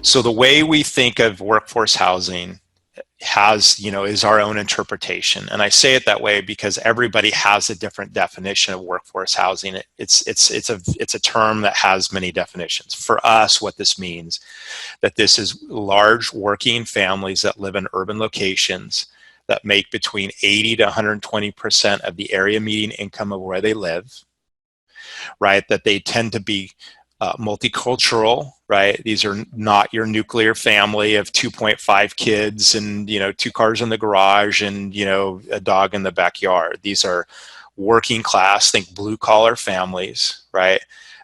So the way we think of workforce housing is our own interpretation. And I say it that way because everybody has a different definition of workforce housing. It's a term that has many definitions. For us, what this means, that this is large working families that live in urban locations that make between 80 to 120% of the area median income of where they live, right? That they tend to be multicultural, right? These are not your nuclear family of 2.5 kids and, 2 cars in the garage and, a dog in the backyard. These are working class, think blue collar families, right?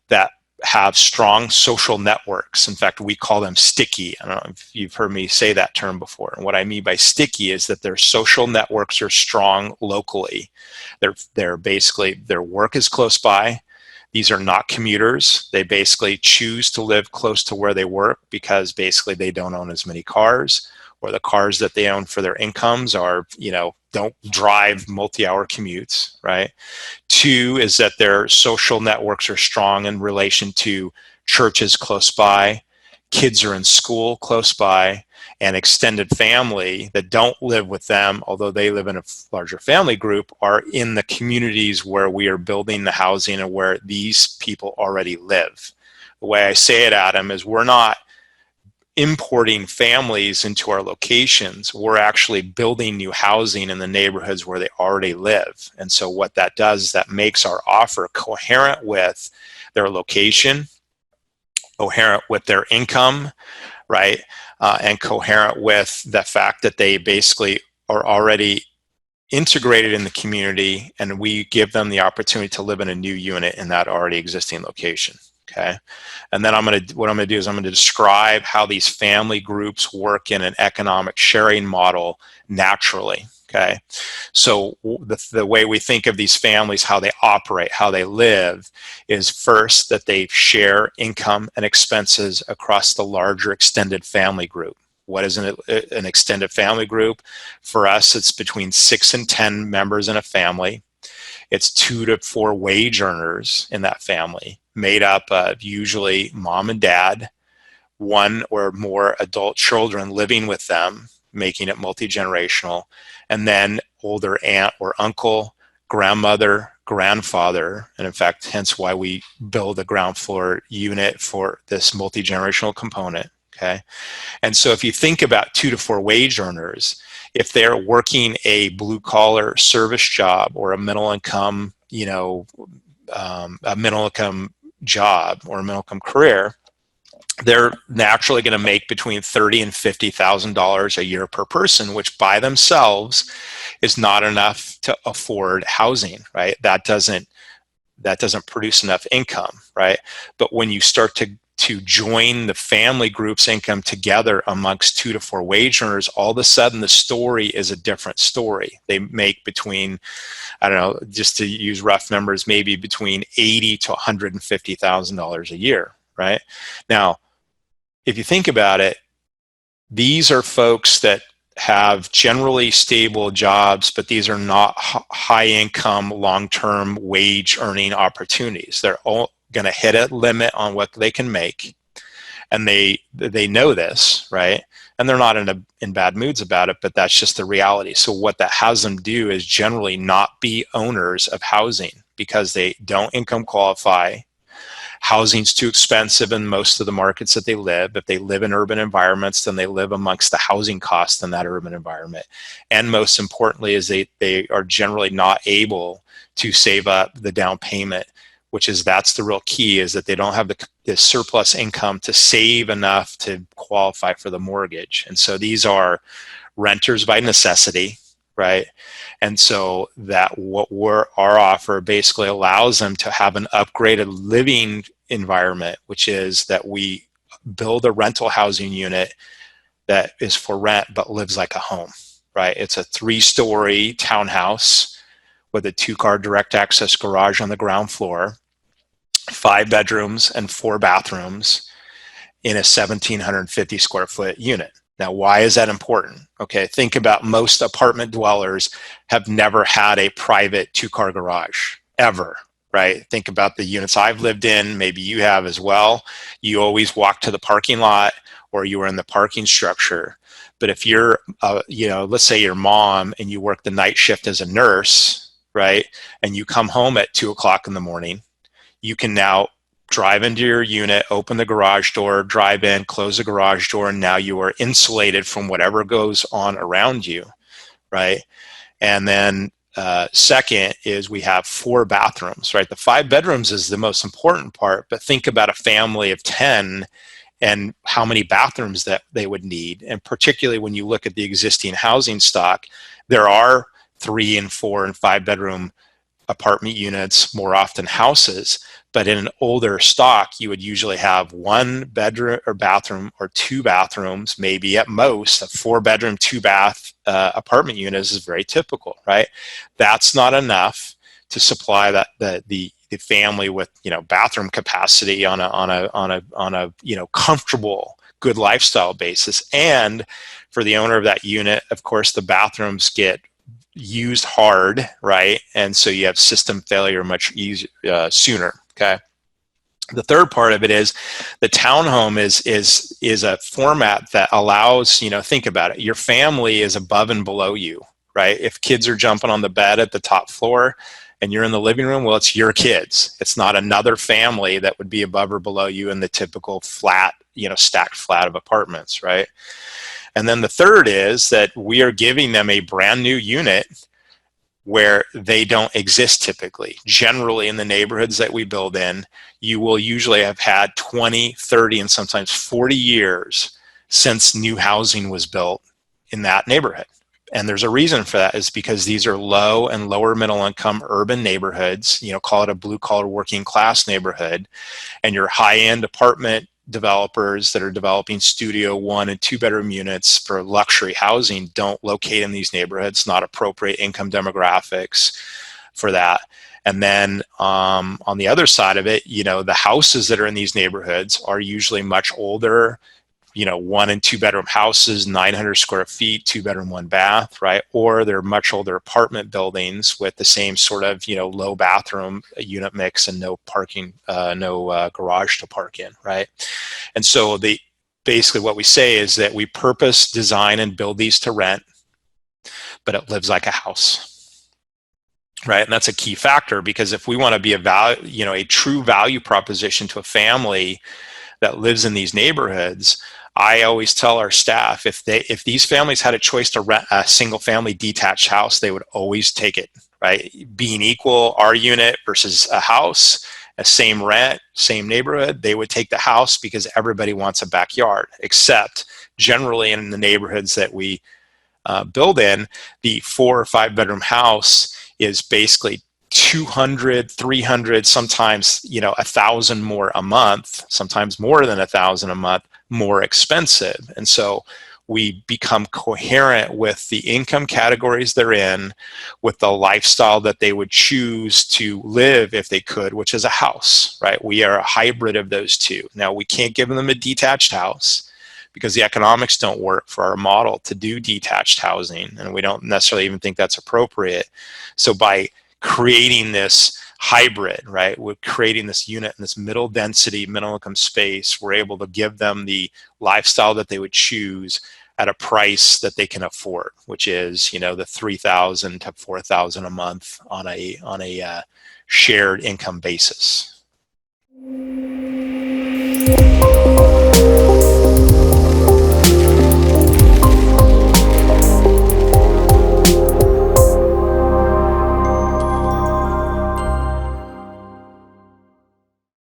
That have strong social networks. In fact, we call them sticky. I don't know if you've heard me say that term before. And what I mean by sticky is that their social networks are strong locally. They're basically, their work is close by. These are not commuters. They basically choose to live close to where they work because basically they don't own as many cars, or the cars that they own for their incomes are, don't drive multi-hour commutes, right? 2 is that their social networks are strong in relation to churches close by, kids are in school close by, and extended family that don't live with them, although they live in a larger family group, are in the communities where we are building the housing and where these people already live. The way I say it, Adam, is we're not importing families into our locations. We're actually building new housing in the neighborhoods where they already live. And so what that does is that makes our offer coherent with their location, coherent with their income, right? And coherent with the fact that they basically are already integrated in the community, and we give them the opportunity to live in a new unit in that already existing location. Okay, and then what I'm going to do is I'm going to describe how these family groups work in an economic sharing model naturally. Okay, so the way we think of these families, how they operate, how they live, is first that they share income and expenses across the larger extended family group. What is an extended family group? For us, it's between 6 and 10 members in a family. It's 2 to 4 wage earners in that family, made up of usually mom and dad, 1 or more adult children living with them, making it multi-generational, and then older aunt or uncle, grandmother, grandfather, and in fact, hence why we build a ground floor unit for this multi-generational component. Okay, and so if you think about 2 to 4 wage earners, if they're working a blue collar service job or a middle income, a middle income job or a middle income career, they're naturally going to make between $30,000 and $50,000 a year per person, which by themselves is not enough to afford housing, right? That doesn't produce enough income, right? But when you start to join the family group's income together amongst 2 to 4 wage earners, all of a sudden the story is a different story. They make between, I don't know, just to use rough numbers, maybe between $80,000 to $150,000 a year, right? Now, if you think about it, these are folks that have generally stable jobs, but these are not high income, long-term wage earning opportunities. They're all going to hit a limit on what they can make, and they know this, right? And they're not in bad moods about it, but that's just the reality. So what that has them do is generally not be owners of housing because they don't income qualify. Housing's too expensive in most of the markets that they live. If they live in urban environments, then they live amongst the housing costs in that urban environment. And most importantly is they are generally not able to save up the down payment, that's the real key, is that they don't have the surplus income to save enough to qualify for the mortgage. And so these are renters by necessity, right? And so that our offer basically allows them to have an upgraded living environment, which is that we build a rental housing unit that is for rent but lives like a home, right? It's a 3-story townhouse with a 2-car direct access garage on the ground floor, 5 bedrooms and 4 bathrooms in a 1,750 square foot unit. Now, why is that important? Okay, think about most apartment dwellers have never had a private 2-car garage, ever, right? Think about the units I've lived in, maybe you have as well. You always walk to the parking lot or you were in the parking structure. But if you're, let's say your mom and you work the night shift as a nurse, right? And you come home at 2 o'clock in the morning, you can now drive into your unit, open the garage door, drive in, close the garage door, and now you are insulated from whatever goes on around you, right? And then second is we have 4 bathrooms, right? The 5 bedrooms is the most important part, but think about a family of 10 and how many bathrooms that they would need. And particularly when you look at the existing housing stock, there are 3 and 4 and 5 bedroom apartment units, more often houses. But in an older stock, you would usually have 1 bedroom or bathroom or 2 bathrooms, maybe at most. A 4-bedroom, 2-bath apartment unit is very typical, right? That's not enough to supply the family with bathroom capacity on a comfortable, good lifestyle basis. And for the owner of that unit, of course, the bathrooms get used hard, right? And so you have system failure much easier sooner. Okay. The third part of it is the townhome is a format that allows, think about it. Your family is above and below you, right? If kids are jumping on the bed at the top floor and you're in the living room, well, it's your kids. It's not another family that would be above or below you in the typical flat, stacked flat of apartments, right? And then the third is that we are giving them a brand new unit where they don't exist typically. Generally, in the neighborhoods that we build in, you will usually have had 20, 30, and sometimes 40 years since new housing was built in that neighborhood. And there's a reason for that, is because these are low and lower middle income urban neighborhoods, call it a blue collar working class neighborhood, and your high end apartment developers that are developing studio 1 and 2 bedroom units for luxury housing don't locate in these neighborhoods, not appropriate income demographics for that. And then on the other side of it, the houses that are in these neighborhoods are usually much older, 1 and 2 bedroom houses, 900 square feet, 2 bedroom, 1 bath, right? Or they're much older apartment buildings with the same sort of, low bathroom unit mix and no parking, no garage to park in, right? And so basically what we say is that we purpose, design, and build these to rent, but it lives like a house, right? And that's a key factor, because if we want to be a true value proposition to a family that lives in these neighborhoods, I always tell our staff, if these families had a choice to rent a single family detached house, they would always take it, right? Being equal, our unit versus a house, a same rent, same neighborhood, they would take the house because everybody wants a backyard, except generally in the neighborhoods that we build in, the 4 or 5 bedroom house is basically 200, 300, sometimes 1,000 more a month, sometimes more than 1,000 a month more expensive. And so we become coherent with the income categories they're in, with the lifestyle that they would choose to live if they could, which is a house, right? We are a hybrid of those two. Now, we can't give them a detached house because the economics don't work for our model to do detached housing, and we don't necessarily even think that's appropriate. So by creating this hybrid, right, we're creating this unit in this middle density, middle income space, we're able to give them the lifestyle that they would choose at a price that they can afford, which is, the 3,000 to 4,000 a month on a shared income basis.